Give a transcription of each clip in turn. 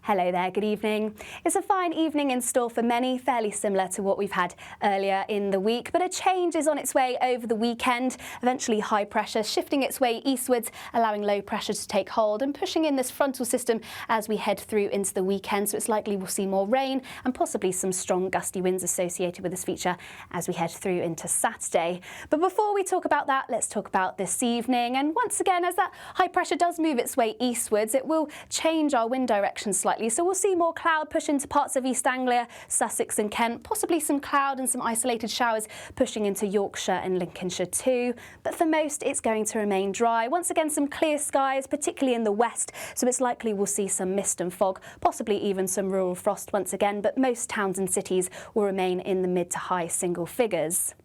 Hello there, good evening. It's a fine evening in store for many, fairly similar to what we've had earlier in the week, but a change is on its way over the weekend. Eventually high pressure shifting its way eastwards, allowing low pressure to take hold and pushing in this frontal system as we head through into the weekend. So it's likely we'll see more rain and possibly some strong gusty winds associated with this feature as we head through into Saturday. But before we talk about that, let's talk about this evening. And once again, as that high pressure does move its way eastwards, it will change our wind direction slightly. So we'll see more cloud push into parts of East Anglia, Sussex and Kent, possibly some cloud and some isolated showers pushing into Yorkshire and Lincolnshire too. But for most, it's going to remain dry. Once again, some clear skies, particularly in the west, so it's likely we'll see some mist and fog, possibly even some rural frost once again, but most towns and cities will remain in the mid to high single figures.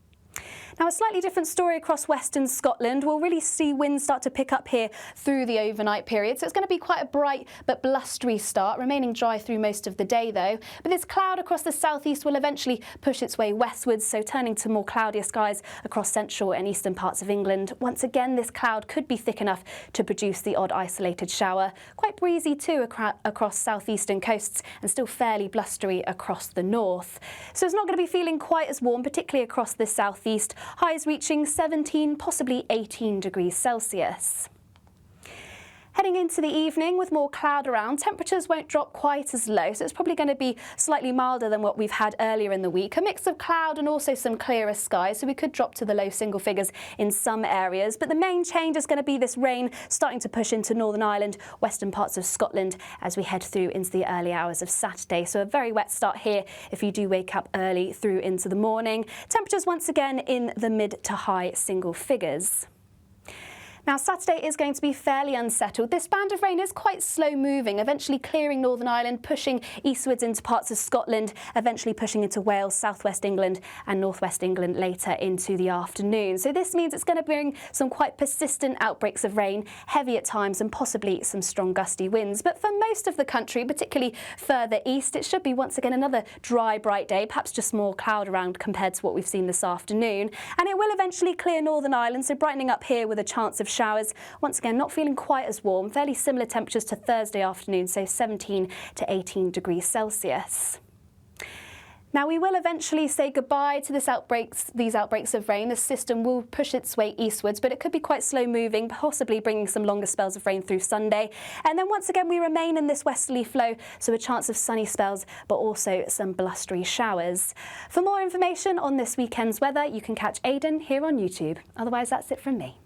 Now, a slightly different story across western Scotland. We'll really see winds start to pick up here through the overnight period. So it's going to be quite a bright but blustery start, remaining dry through most of the day though. But this cloud across the southeast will eventually push its way westwards, so turning to more cloudier skies across central and eastern parts of England. Once again, this cloud could be thick enough to produce the odd isolated shower. Quite breezy too across southeastern coasts and still fairly blustery across the north. So it's not going to be feeling quite as warm, particularly across the southeast. Highs reaching 17, possibly 18 degrees Celsius. Heading into the evening with more cloud around, temperatures won't drop quite as low, so it's probably going to be slightly milder than what we've had earlier in the week. A mix of cloud and also some clearer skies, so we could drop to the low single figures in some areas. But the main change is going to be this rain starting to push into Northern Ireland, western parts of Scotland as we head through into the early hours of Saturday. So a very wet start here if you do wake up early through into the morning. Temperatures once again in the mid to high single figures. Now, Saturday is going to be fairly unsettled. This band of rain is quite slow moving, eventually clearing Northern Ireland, pushing eastwards into parts of Scotland, eventually pushing into Wales, southwest England and northwest England later into the afternoon. So this means it's going to bring some quite persistent outbreaks of rain, heavy at times and possibly some strong gusty winds. But for most of the country, particularly further east, it should be once again another dry, bright day, perhaps just more cloud around compared to what we've seen this afternoon. And it will eventually clear Northern Ireland, so brightening up here with a chance of showers. Once again, not feeling quite as warm, fairly similar temperatures to Thursday afternoon, so 17 to 18 degrees Celsius. Now, we will eventually say goodbye to these outbreaks of rain. The system will push its way eastwards, but it could be quite slow moving, possibly bringing some longer spells of rain through Sunday. And then once again, we remain in this westerly flow, so a chance of sunny spells, but also some blustery showers. For more information on this weekend's weather, you can catch Aidan here on YouTube. Otherwise, that's it from me.